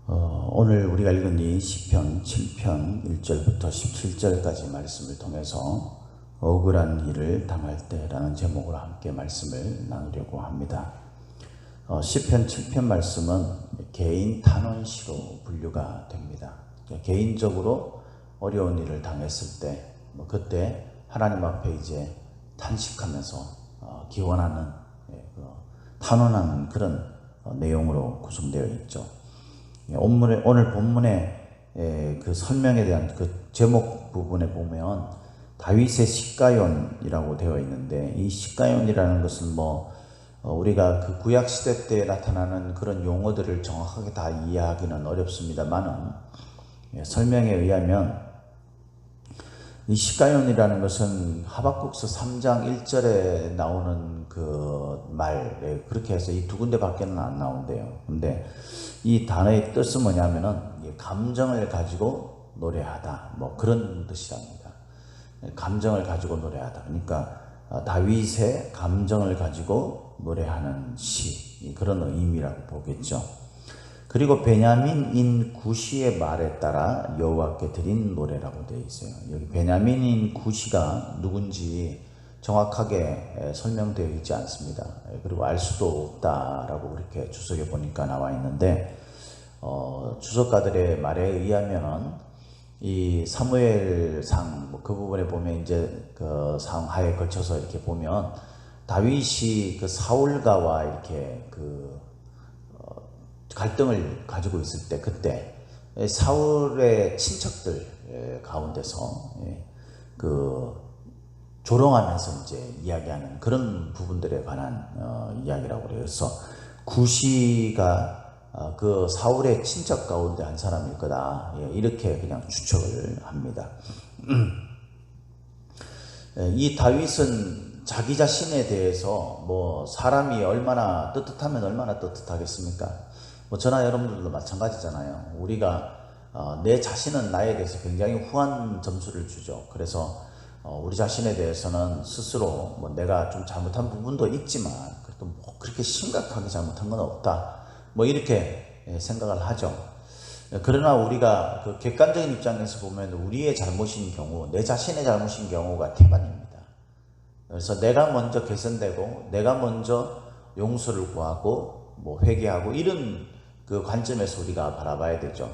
오늘 우리가 읽은 이 시편 7편 1절부터 17절까지 말씀을 통해서 억울한 일을 당할 때라는 제목으로 함께 말씀을 나누려고 합니다. 시편 7편 말씀은 개인 탄원시로 분류가 됩니다. 개인적으로 어려운 일을 당했을 때 그때 하나님 앞에 이제 탄식하면서 기원하는 탄원하는 그런 내용으로 구성되어 있죠. 오늘 본문의 그 설명에 대한 그 제목 부분에 보면 다윗의 시가연이라고 되어 있는데, 이 시가연이라는 것은 우리가 그 구약 시대 때 나타나는 그런 용어들을 정확하게 다 이해하기는 어렵습니다만은, 설명에 의하면 이 시가연이라는 것은 하박국서 3장 1절에 나오는 그 말, 그렇게 해서 이 두 군데 밖에는 안 나온대요. 근데 이 단어의 뜻은 뭐냐면은 감정을 가지고 노래하다, 그런 뜻이랍니다. 감정을 가지고 노래하다. 그러니까 다윗의 감정을 가지고 노래하는 시, 그런 의미라고 보겠죠. 그리고 베냐민인 구시의 말에 따라 여호와께 드린 노래라고 되어 있어요. 여기 베냐민인 구시가 누군지 정확하게 설명되어 있지 않습니다. 그리고 알 수도 없다라고 그렇게 주석에 보니까 나와 있는데, 주석가들의 말에 의하면은 이 사무엘상 그 부분에 보면 이제 그 상하에 걸쳐서 이렇게 보면 다윗이 그 사울가와 이렇게 갈등을 가지고 있을 때, 그때 사울의 친척들 가운데서 조롱하면서 이제 이야기하는 그런 부분들에 관한 이야기라고 그래요. 그래서 구시가 그 사울의 친척 가운데 한 사람일 거다, 이렇게 그냥 추측을 합니다. 이 다윗은 자기 자신에 대해서 사람이 얼마나 떳떳하면 얼마나 떳떳하겠습니까? 저나 여러분들도 마찬가지잖아요. 우리가 내 자신은 나에 대해서 굉장히 후한 점수를 주죠. 그래서 우리 자신에 대해서는 스스로 내가 좀 잘못한 부분도 있지만 그래도 그렇게 심각하게 잘못한 건 없다, 이렇게 생각을 하죠. 그러나 우리가 그 객관적인 입장에서 보면 우리의 잘못인 경우, 내 자신의 잘못인 경우가 태반입니다. 그래서 내가 먼저 개선되고 내가 먼저 용서를 구하고 회개하고 이런 그 관점에서 우리가 바라봐야 되죠.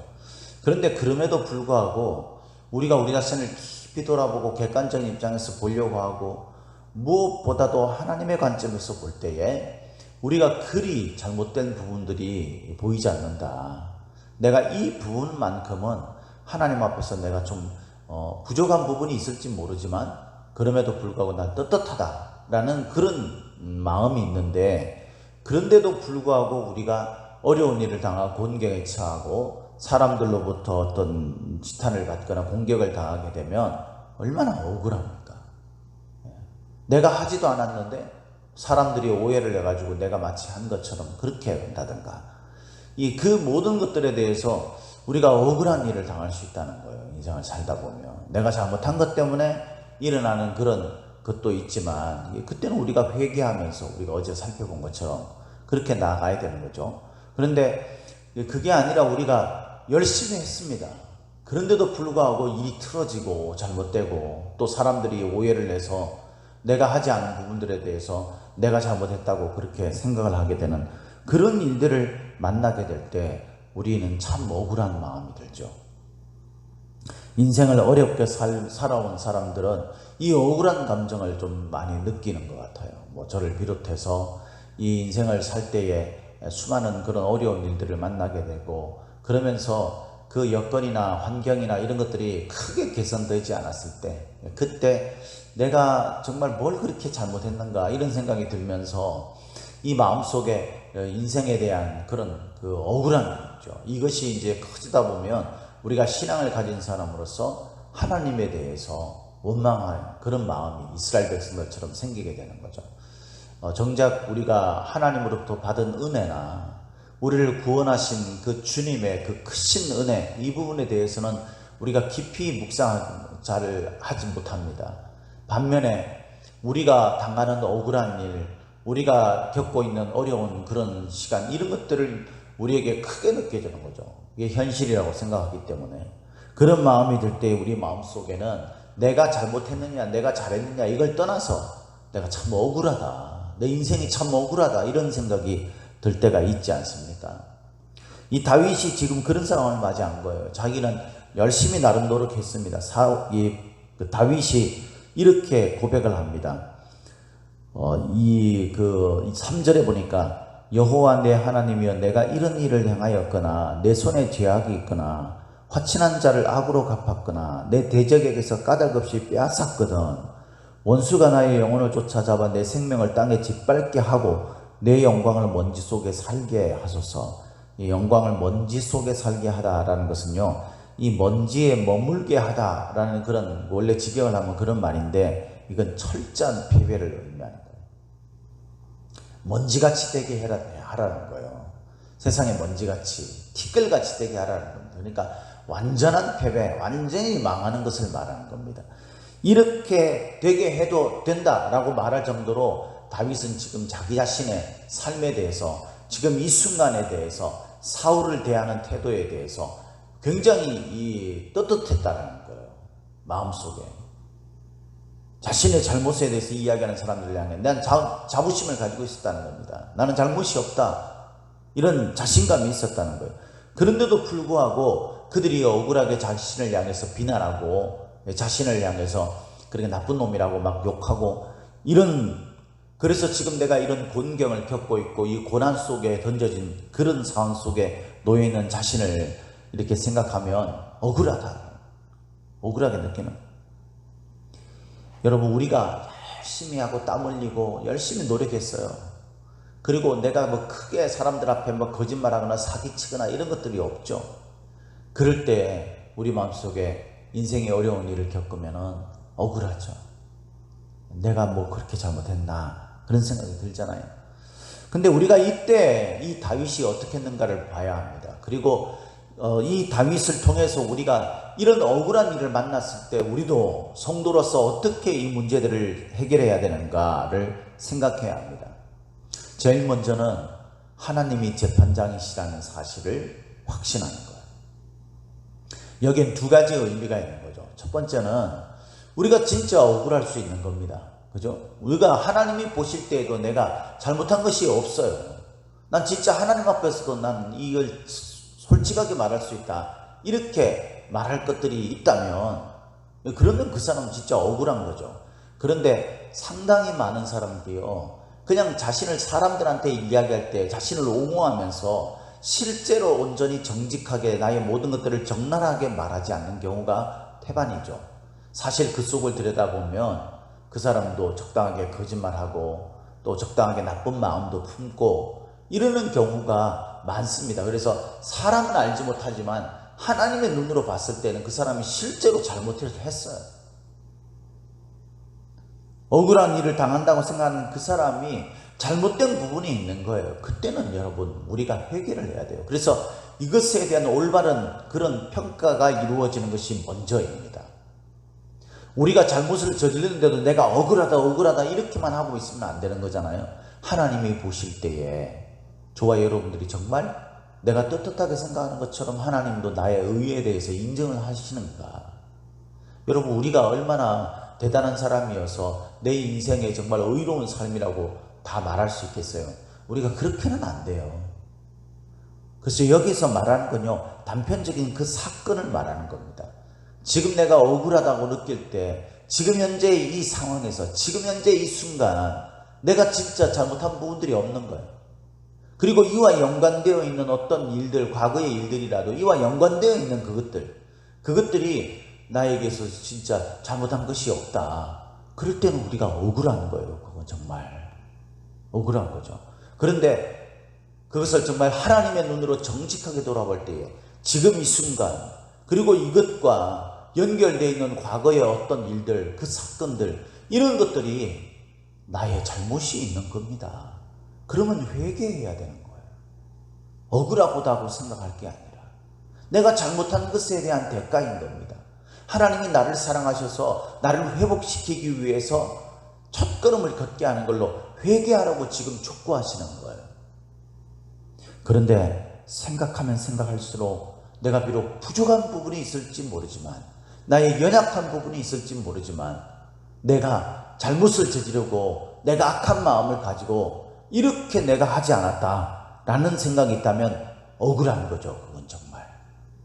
그런데 그럼에도 불구하고 우리가 우리 자신을 깊이 돌아보고 객관적인 입장에서 보려고 하고, 무엇보다도 하나님의 관점에서 볼 때에 우리가 그리 잘못된 부분들이 보이지 않는다. 내가 이 부분만큼은 하나님 앞에서 내가 좀 부족한 부분이 있을지 모르지만 그럼에도 불구하고 난 떳떳하다라는 그런 마음이 있는데, 그런데도 불구하고 우리가 어려운 일을 당하고 곤경에 처하고 사람들로부터 어떤 지탄을 받거나 공격을 당하게 되면 얼마나 억울합니까? 내가 하지도 않았는데 사람들이 오해를 해가지고 내가 마치 한 것처럼 그렇게 한다든가, 그 모든 것들에 대해서 우리가 억울한 일을 당할 수 있다는 거예요. 인생을 살다 보면 내가 잘못한 것 때문에 일어나는 그런 것도 있지만, 그때는 우리가 회개하면서 우리가 어제 살펴본 것처럼 그렇게 나아가야 되는 거죠. 그런데 그게 아니라 우리가 열심히 했습니다. 그런데도 불구하고 일이 틀어지고 잘못되고 또 사람들이 오해를 해서 내가 하지 않은 부분들에 대해서 내가 잘못했다고 그렇게 생각을 하게 되는 그런 일들을 만나게 될 때 우리는 참 억울한 마음이 들죠. 인생을 어렵게 살아온 사람들은 이 억울한 감정을 좀 많이 느끼는 것 같아요. 저를 비롯해서 이 인생을 살 때에 수많은 그런 어려운 일들을 만나게 되고, 그러면서 그 여건이나 환경이나 이런 것들이 크게 개선되지 않았을 때, 그때 내가 정말 뭘 그렇게 잘못했는가 이런 생각이 들면서 이 마음속에 인생에 대한 그런 그 억울함이 있죠. 이것이 이제 커지다 보면 우리가 신앙을 가진 사람으로서 하나님에 대해서 원망하는 그런 마음이 이스라엘 백성들처럼 생기게 되는 거죠. 정작 우리가 하나님으로부터 받은 은혜나 우리를 구원하신 그 주님의 그 크신 은혜, 이 부분에 대해서는 우리가 깊이 묵상을 잘 하지 못합니다. 반면에 우리가 당하는 억울한 일, 우리가 겪고 있는 어려운 그런 시간, 이런 것들을 우리에게 크게 느껴지는 거죠. 이게 현실이라고 생각하기 때문에 그런 마음이 들 때 우리 마음속에는 내가 잘못했느냐 내가 잘했느냐 이걸 떠나서 내가 참 억울하다, 내 인생이 참 억울하다 이런 생각이 들 때가 있지 않습니까? 이 다윗이 지금 그런 상황을 맞이한 거예요. 자기는 열심히 나름 노력했습니다. 다윗이 이렇게 고백을 합니다. 3절에 보니까 여호와 내 하나님이여 내가 이런 일을 행하였거나 내 손에 죄악이 있거나 화친한 자를 악으로 갚았거나 내 대적에게서 까닭없이 빼앗았거든 원수가 나의 영혼을 쫓아잡아 내 생명을 땅에 짓밟게 하고 내 영광을 먼지 속에 살게 하소서. 이 영광을 먼지 속에 살게 하다라는 것은요, 이 먼지에 머물게 하다라는 그런 원래 직역을 하면 그런 말인데 이건 철저한 패배를 의미하는 거예요. 먼지같이 되게 하라는 거예요. 세상에 먼지같이 티끌같이 되게 하라는 겁니다. 그러니까 완전한 패배, 완전히 망하는 것을 말하는 겁니다. 이렇게 되게 해도 된다라고 말할 정도로 다윗은 지금 자기 자신의 삶에 대해서 지금 이 순간에 대해서 사울을 대하는 태도에 대해서 굉장히 떳떳했다는 거예요. 마음속에 자신의 잘못에 대해서 이야기하는 사람들을 향해 난 자부심을 가지고 있었다는 겁니다. 나는 잘못이 없다 이런 자신감이 있었다는 거예요. 그런데도 불구하고 그들이 억울하게 자신을 향해서 비난하고 자신을 향해서 그렇게 나쁜 놈이라고 막 욕하고 그래서 지금 내가 이런 곤경을 겪고 있고 이 고난 속에 던져진 그런 상황 속에 놓여있는 자신을 이렇게 생각하면 억울하게 느끼는. 여러분, 우리가 열심히 하고 땀 흘리고 열심히 노력했어요. 그리고 내가 뭐 크게 사람들 앞에 뭐 거짓말하거나 사기치거나 이런 것들이 없죠. 그럴 때 우리 마음속에 인생의 어려운 일을 겪으면 억울하죠. 내가 뭐 그렇게 잘못했나 그런 생각이 들잖아요. 근데 우리가 이때 이 다윗이 어떻게 했는가를 봐야 합니다. 그리고 이 다윗을 통해서 우리가 이런 억울한 일을 만났을 때 우리도 성도로서 어떻게 이 문제들을 해결해야 되는가를 생각해야 합니다. 제일 먼저는 하나님이 재판장이시라는 사실을 확신하는 거예요. 여기엔 두 가지 의미가 있는 거죠. 첫 번째는 우리가 진짜 억울할 수 있는 겁니다. 그죠? 우리가 하나님이 보실 때에도 내가 잘못한 것이 없어요. 난 진짜 하나님 앞에서도 난 이걸 솔직하게 말할 수 있다. 이렇게 말할 것들이 있다면 그러면 그 사람은 진짜 억울한 거죠. 그런데 상당히 많은 사람들이요, 그냥 자신을 사람들한테 이야기할 때 자신을 옹호하면서 실제로 온전히 정직하게 나의 모든 것들을 적나라하게 말하지 않는 경우가 태반이죠. 사실 그 속을 들여다보면 그 사람도 적당하게 거짓말하고 또 적당하게 나쁜 마음도 품고 이러는 경우가 많습니다. 그래서 사람은 알지 못하지만 하나님의 눈으로 봤을 때는 그 사람이 실제로 잘못을 했어요. 억울한 일을 당한다고 생각하는 그 사람이 잘못된 부분이 있는 거예요. 그때는 여러분 우리가 회개를 해야 돼요. 그래서 이것에 대한 올바른 그런 평가가 이루어지는 것이 먼저입니다. 우리가 잘못을 저지르는데도 내가 억울하다 이렇게만 하고 있으면 안 되는 거잖아요. 하나님이 보실 때에 저와 여러분들이 정말 내가 떳떳하게 생각하는 것처럼 하나님도 나의 의에 대해서 인정을 하시는가. 여러분, 우리가 얼마나 대단한 사람이어서 내 인생에 정말 의로운 삶이라고 다 말할 수 있겠어요? 우리가 그렇게는 안 돼요. 그래서 여기서 말하는 건요, 단편적인 그 사건을 말하는 겁니다. 지금 내가 억울하다고 느낄 때 지금 현재 이 상황에서 지금 현재 이 순간 내가 진짜 잘못한 부분들이 없는 거예요. 그리고 이와 연관되어 있는 어떤 일들, 과거의 일들이라도 이와 연관되어 있는 그것들이 나에게서 진짜 잘못한 것이 없다. 그럴 때는 우리가 억울한 거예요. 그건 정말 억울한 거죠. 그런데 그것을 정말 하나님의 눈으로 정직하게 돌아볼 때에 지금 이 순간 그리고 이것과 연결되어 있는 과거의 어떤 일들, 그 사건들, 이런 것들이 나의 잘못이 있는 겁니다. 그러면 회개해야 되는 거예요. 억울하다고 생각할 게 아니라 내가 잘못한 것에 대한 대가인 겁니다. 하나님이 나를 사랑하셔서 나를 회복시키기 위해서 첫걸음을 걷게 하는 걸로 회개하라고 지금 촉구하시는 거예요. 그런데 생각하면 생각할수록 내가 비록 부족한 부분이 있을지 모르지만, 나의 연약한 부분이 있을지 모르지만, 내가 잘못을 저지르고 내가 악한 마음을 가지고 이렇게 내가 하지 않았다라는 생각이 있다면 억울한 거죠. 그건 정말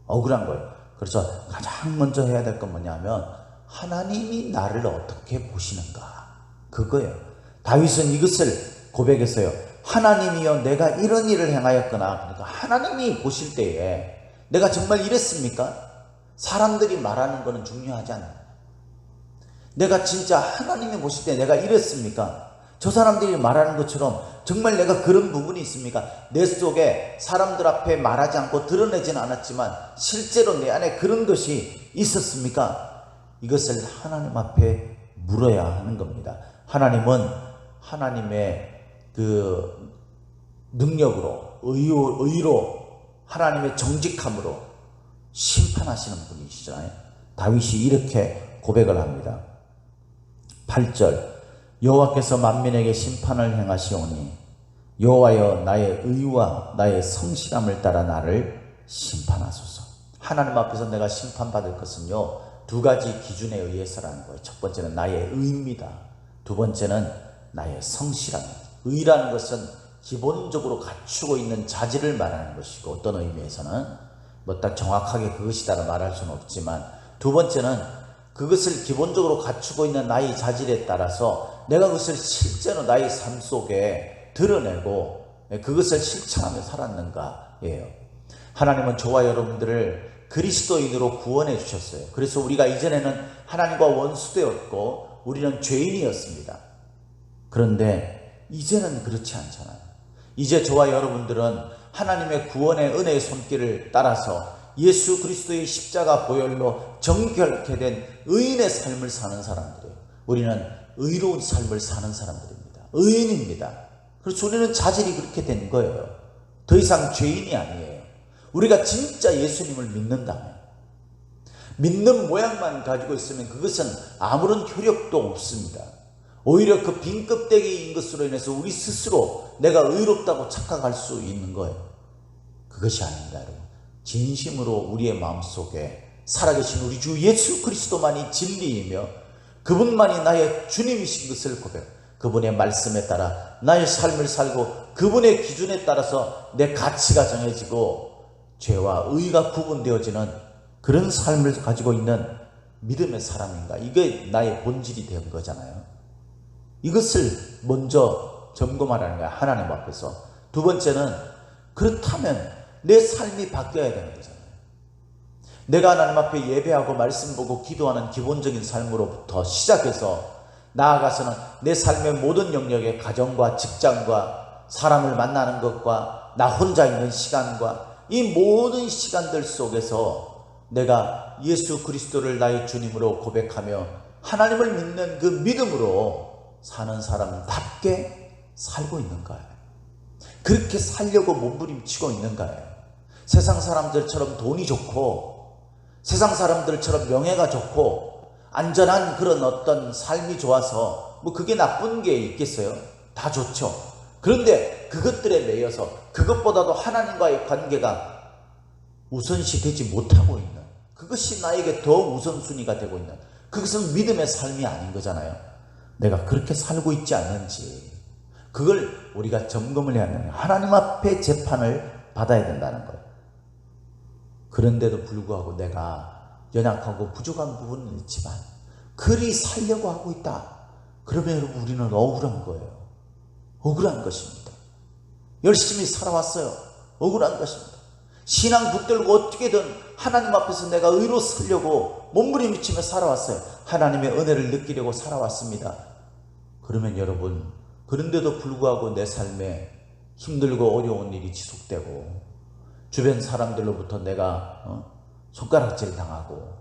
억울한 거예요. 그래서 가장 먼저 해야 될 건 뭐냐면 하나님이 나를 어떻게 보시는가, 그거예요. 다윗은 이것을 고백했어요. 하나님이여, 내가 이런 일을 행하였거나. 그러니까 하나님이 보실 때에 내가 정말 이랬습니까? 사람들이 말하는 거는 중요하지 않아요. 내가 진짜 하나님이 보실 때 내가 이랬습니까? 저 사람들이 말하는 것처럼 정말 내가 그런 부분이 있습니까? 내 속에 사람들 앞에 말하지 않고 드러내지는 않았지만 실제로 내 안에 그런 것이 있었습니까? 이것을 하나님 앞에 물어야 하는 겁니다. 하나님은 하나님의 그 능력으로, 의로, 하나님의 정직함으로 심판하시는 분이시잖아요. 다윗이 이렇게 고백을 합니다. 8절, 여호와께서 만민에게 심판을 행하시오니 여호와여, 나의 의와 나의 성실함을 따라 나를 심판하소서. 하나님 앞에서 내가 심판받을 것은요, 두 가지 기준에 의해서라는 거예요. 첫 번째는 나의 의입니다. 두 번째는 나의 성실함입니다. 의라는 것은 기본적으로 갖추고 있는 자질을 말하는 것이고, 어떤 의미에서는 뭐 딱 정확하게 그것이다라 말할 수는 없지만, 두 번째는 그것을 기본적으로 갖추고 있는 나의 자질에 따라서 내가 그것을 실제로 나의 삶 속에 드러내고 그것을 실천하며 살았는가예요. 하나님은 저와 여러분들을 그리스도인으로 구원해 주셨어요. 그래서 우리가 이전에는 하나님과 원수되었고 우리는 죄인이었습니다. 그런데 이제는 그렇지 않잖아요. 이제 저와 여러분들은 하나님의 구원의 은혜의 손길을 따라서 예수 그리스도의 십자가 보혈로 정결케 된 의인의 삶을 사는 사람들이에요. 우리는 의로운 삶을 사는 사람들입니다. 의인입니다. 그래서 우리는 자질이 그렇게 된 거예요. 더 이상 죄인이 아니에요. 우리가 진짜 예수님을 믿는다면, 믿는 모양만 가지고 있으면 그것은 아무런 효력도 없습니다. 오히려 그 빈 껍데기인 것으로 인해서 우리 스스로 내가 의롭다고 착각할 수 있는 거예요. 그것이 아닙니다, 여러분. 진심으로 우리의 마음속에 살아계신 우리 주 예수 그리스도만이 진리이며 그분만이 나의 주님이신 것을 고백, 그분의 말씀에 따라 나의 삶을 살고 그분의 기준에 따라서 내 가치가 정해지고 죄와 의가 구분되어지는 그런 삶을 가지고 있는 믿음의 사람인가, 이게 나의 본질이 된 거잖아요. 이것을 먼저 점검하라는 거야, 하나님 앞에서. 두 번째는, 그렇다면 내 삶이 바뀌어야 되는 거잖아요. 내가 하나님 앞에 예배하고 말씀 보고 기도하는 기본적인 삶으로부터 시작해서 나아가서는 내 삶의 모든 영역에 가정과 직장과 사람을 만나는 것과 나 혼자 있는 시간과 이 모든 시간들 속에서 내가 예수 그리스도를 나의 주님으로 고백하며 하나님을 믿는 그 믿음으로 사는 사람답게 살고 있는가요? 그렇게 살려고 몸부림치고 있는가요? 세상 사람들처럼 돈이 좋고 세상 사람들처럼 명예가 좋고 안전한 그런 어떤 삶이 좋아서 뭐 그게 나쁜 게 있겠어요? 다 좋죠. 그런데 그것들에 매여서 그것보다도 하나님과의 관계가 우선시 되지 못하고 있는, 그것이 나에게 더 우선순위가 되고 있는, 그것은 믿음의 삶이 아닌 거잖아요. 내가 그렇게 살고 있지 않는지, 그걸 우리가 점검을 해야 하는 거예요. 하나님 앞에 재판을 받아야 된다는 거예요. 그런데도 불구하고 내가 연약하고 부족한 부분은 있지만 그리 살려고 하고 있다. 그러면 여러분, 우리는 억울한 거예요. 억울한 것입니다. 열심히 살아왔어요. 억울한 것입니다. 신앙 붙들고 어떻게든 하나님 앞에서 내가 의로 살려고 몸부림치며 살아왔어요. 하나님의 은혜를 느끼려고 살아왔습니다. 그러면 여러분, 그런데도 불구하고 내 삶에 힘들고 어려운 일이 지속되고 주변 사람들로부터 내가 손가락질 당하고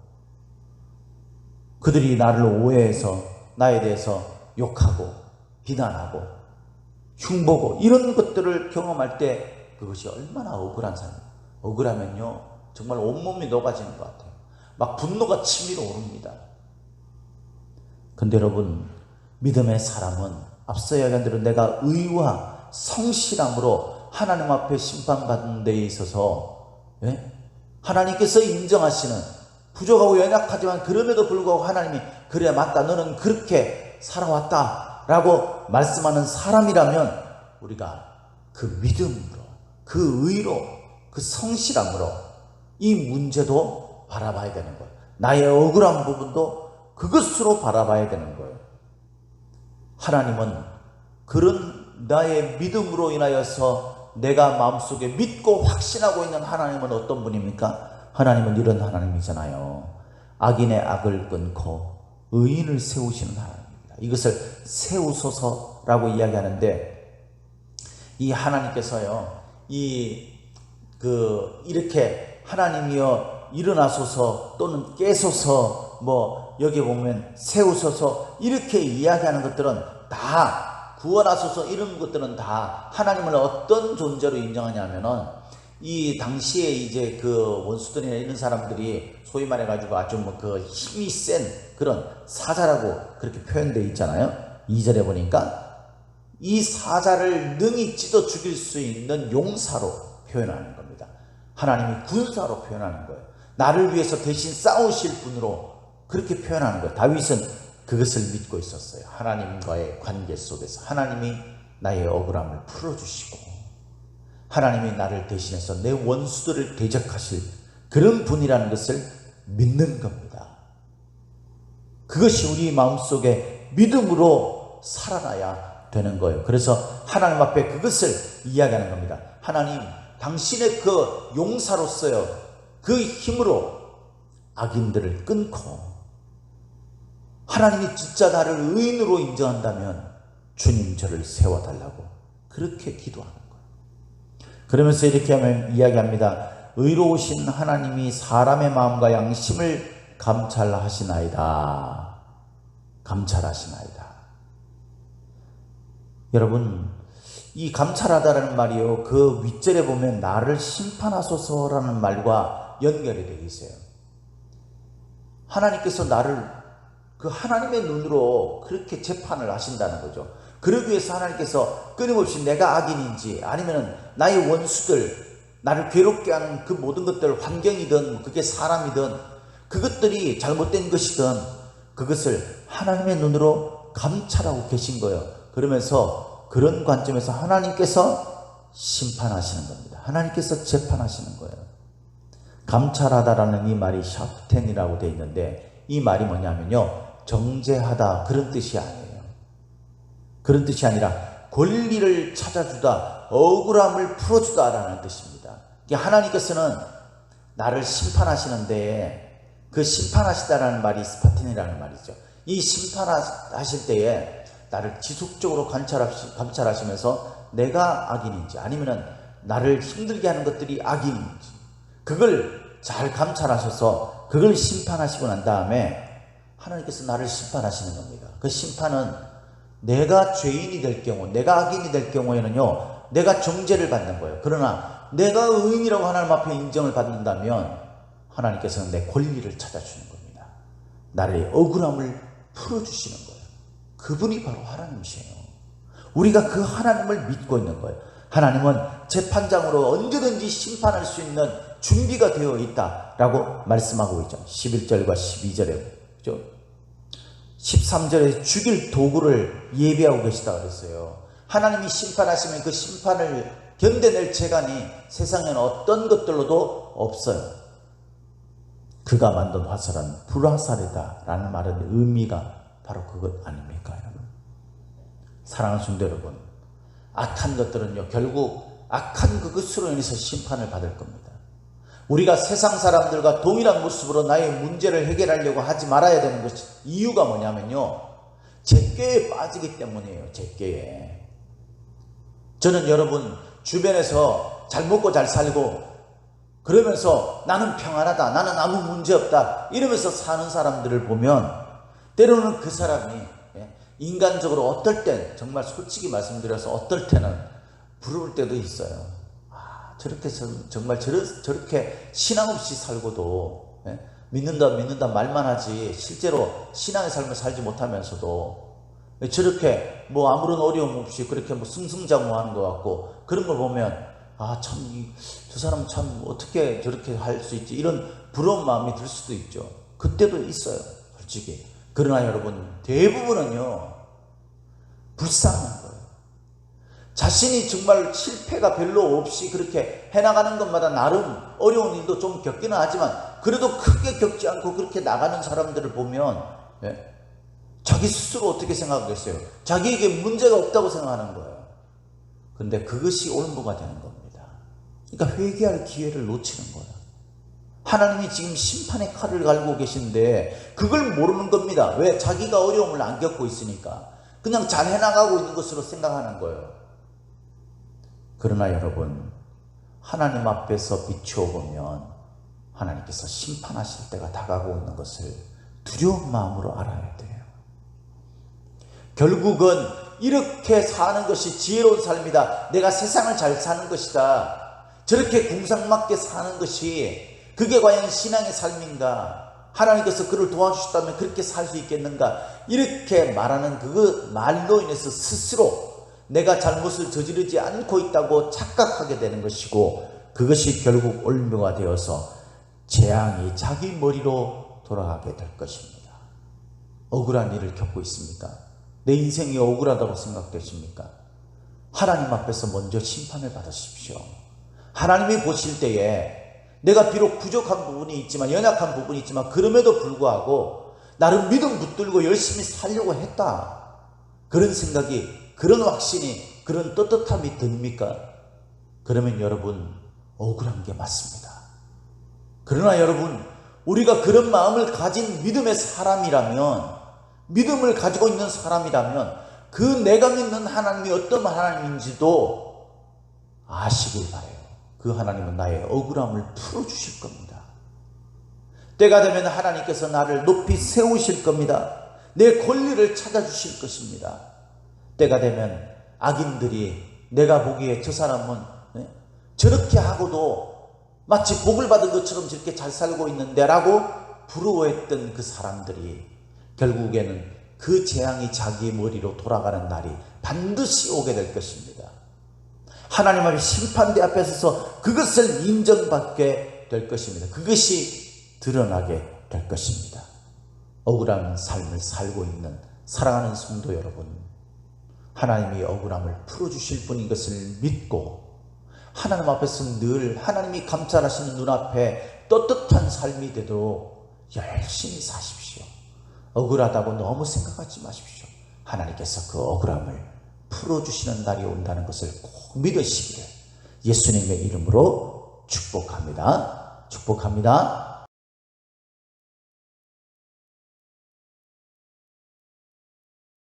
그들이 나를 오해해서 나에 대해서 욕하고 비난하고 흉보고 이런 것들을 경험할 때 그것이 얼마나 억울한 삶이에요. 억울하면요 정말 온몸이 녹아지는 것 같아요. 막 분노가 치밀어 오릅니다. 근데 여러분, 믿음의 사람은 앞서 이야기한 대로 내가 의와 성실함으로 하나님 앞에 심판받는 데에 있어서 하나님께서 인정하시는, 부족하고 연약하지만 그럼에도 불구하고 하나님이 그래 맞다, 너는 그렇게 살아왔다 라고 말씀하는 사람이라면 우리가 그 믿음으로, 그 의로, 그 성실함으로 이 문제도 바라봐야 되는 거예요. 나의 억울한 부분도 그것으로 바라봐야 되는 거예요. 하나님은 그런 나의 믿음으로 인하여서 내가 마음속에 믿고 확신하고 있는 하나님은 어떤 분입니까? 하나님은 이런 하나님이잖아요. 악인의 악을 끊고 의인을 세우시는 하나님입니다. 이것을 세우소서라고 이야기하는데, 이 하나님께서요, 이렇게 하나님이여 일어나소서 또는 깨소서, 여기 보면 세우소서 이렇게 이야기하는 것들은 다, 구원하소서 이런 것들은 다 하나님을 어떤 존재로 인정하냐면은, 이 당시에 이제 그 원수들이나 이런 사람들이 소위 말해가지고 아주 그 힘이 센 그런 사자라고 그렇게 표현되어 있잖아요. 2절에 보니까 이 사자를 능히 찢어 죽일 수 있는 용사로 표현하는 겁니다. 하나님이 군사로 표현하는 거예요. 나를 위해서 대신 싸우실 분으로 그렇게 표현하는 거예요. 다윗은 그것을 믿고 있었어요. 하나님과의 관계 속에서 하나님이 나의 억울함을 풀어주시고 하나님이 나를 대신해서 내 원수들을 대적하실 그런 분이라는 것을 믿는 겁니다. 그것이 우리 마음속에 믿음으로 살아나야 되는 거예요. 그래서 하나님 앞에 그것을 이야기하는 겁니다. 하나님, 당신의 그 용사로서요, 그 힘으로 악인들을 끊고 하나님이 진짜 나를 의인으로 인정한다면 주님 저를 세워달라고 그렇게 기도하는 거예요. 그러면서 이렇게 하면 이야기합니다. 의로우신 하나님이 사람의 마음과 양심을 감찰하시나이다. 감찰하시나이다. 여러분, 이 감찰하다라는 말이요, 그 윗절에 보면 나를 심판하소서라는 말과 연결이 되어 있어요. 하나님께서 나를 그 하나님의 눈으로 그렇게 재판을 하신다는 거죠. 그러기 위해서 하나님께서 끊임없이 내가 악인인지 아니면 나의 원수들, 나를 괴롭게 하는 그 모든 것들, 환경이든 그게 사람이든 그것들이 잘못된 것이든 그것을 하나님의 눈으로 감찰하고 계신 거예요. 그러면서 그런 관점에서 하나님께서 심판하시는 겁니다. 하나님께서 재판하시는 거예요. 감찰하다라는 이 말이 샤프텐이라고 되어 있는데, 이 말이 뭐냐면요, 정죄하다 그런 뜻이 아니에요. 그런 뜻이 아니라 권리를 찾아주다, 억울함을 풀어주다라는 뜻입니다. 하나님께서는 나를 심판하시는데, 그 심판하시다라는 말이 스파틴이라는 말이죠. 이 심판하실 때에 나를 지속적으로 감찰하시면서 내가 악인인지 아니면 나를 힘들게 하는 것들이 악인인지 그걸 잘 감찰하셔서 그걸 심판하시고 난 다음에 하나님께서 나를 심판하시는 겁니다. 그 심판은 내가 죄인이 될 경우, 내가 악인이 될 경우에는요, 내가 정죄를 받는 거예요. 그러나 내가 의인이라고 하나님 앞에 인정을 받는다면 하나님께서는 내 권리를 찾아주는 겁니다. 나의 억울함을 풀어주시는 거예요. 그분이 바로 하나님이세요. 우리가 그 하나님을 믿고 있는 거예요. 하나님은 재판장으로 언제든지 심판할 수 있는 준비가 되어 있다라고 말씀하고 있죠. 11절과 12절에 그죠? 13절에 죽일 도구를 예비하고 계시다 그랬어요. 하나님이 심판하시면 그 심판을 견뎌낼 재간이 세상에는 어떤 것들로도 없어요. 그가 만든 화살은 불화살이다 라는 말은 의미가 바로 그것 아닙니까, 여러분? 사랑하는 성도 여러분, 악한 것들은요, 결국 악한 그것으로 인해서 심판을 받을 겁니다. 우리가 세상 사람들과 동일한 모습으로 나의 문제를 해결하려고 하지 말아야 되는 것이 이유가 뭐냐면요, 제꾀에 빠지기 때문이에요. 제꾀에. 저는 여러분 주변에서 잘 먹고 잘 살고 그러면서 나는 평안하다, 나는 아무 문제 없다 이러면서 사는 사람들을 보면 때로는 그 사람이 인간적으로 어떨 땐 정말 솔직히 말씀드려서 어떨 때는 부러울 때도 있어요. 저렇게 정말 저렇게 신앙 없이 살고도 믿는다 말만 하지 실제로 신앙의 삶을 살지 못하면서도 저렇게 아무런 어려움 없이 그렇게 승승장구하는 것 같고, 그런 걸 보면 저 사람 참 어떻게 저렇게 할 수 있지, 이런 부러운 마음이 들 수도 있죠. 그때도 있어요, 솔직히. 그러나 여러분, 대부분은요 불쌍한 거예요. 자신이 정말 실패가 별로 없이 그렇게 해나가는 것마다 나름 어려운 일도 좀 겪기는 하지만 그래도 크게 겪지 않고 그렇게 나가는 사람들을 보면 자기 스스로 어떻게 생각하겠어요? 자기에게 문제가 없다고 생각하는 거예요. 근데 그것이 올무가 되는 겁니다. 그러니까 회개할 기회를 놓치는 거예요. 하나님이 지금 심판의 칼을 갈고 계신데 그걸 모르는 겁니다. 왜? 자기가 어려움을 안 겪고 있으니까 그냥 잘 해나가고 있는 것으로 생각하는 거예요. 그러나 여러분, 하나님 앞에서 비추어 보면 하나님께서 심판하실 때가 다가오고 있는 것을 두려운 마음으로 알아야 돼요. 결국은 이렇게 사는 것이 지혜로운 삶이다, 내가 세상을 잘 사는 것이다, 저렇게 궁상맞게 사는 것이 그게 과연 신앙의 삶인가, 하나님께서 그를 도와주셨다면 그렇게 살 수 있겠는가, 이렇게 말하는 그 말로 인해서 스스로 내가 잘못을 저지르지 않고 있다고 착각하게 되는 것이고, 그것이 결국 올무가 되어서 재앙이 자기 머리로 돌아가게 될 것입니다. 억울한 일을 겪고 있습니까? 내 인생이 억울하다고 생각되십니까? 하나님 앞에서 먼저 심판을 받으십시오. 하나님이 보실 때에 내가 비록 부족한 부분이 있지만, 연약한 부분이 있지만 그럼에도 불구하고 나름 믿음 붙들고 열심히 살려고 했다, 그런 생각이, 그런 확신이, 그런 떳떳함이 듭니까? 그러면 여러분, 억울한 게 맞습니다. 그러나 여러분, 우리가 그런 마음을 가진 믿음의 사람이라면, 믿음을 가지고 있는 사람이라면 그 내가 믿는 하나님이 어떤 하나님인지도 아시길 바라요. 그 하나님은 나의 억울함을 풀어주실 겁니다. 때가 되면 하나님께서 나를 높이 세우실 겁니다. 내 권리를 찾아주실 것입니다. 때가 되면 악인들이 내가 보기에 저 사람은 저렇게 하고도 마치 복을 받은 것처럼 저렇게 잘 살고 있는데 라고 부러워했던 그 사람들이 결국에는 그 재앙이 자기 머리로 돌아가는 날이 반드시 오게 될 것입니다. 하나님 앞에 심판대 앞에 서서 그것을 인정받게 될 것입니다. 그것이 드러나게 될 것입니다. 억울한 삶을 살고 있는 사랑하는 성도 여러분, 하나님이 억울함을 풀어주실 분인 것을 믿고 하나님 앞에서 늘 하나님이 감찰하시는 눈앞에 떳떳한 삶이 되도록 열심히 사십시오. 억울하다고 너무 생각하지 마십시오. 하나님께서 그 억울함을 풀어주시는 날이 온다는 것을 꼭 믿으시기를 예수님의 이름으로 축복합니다. 축복합니다.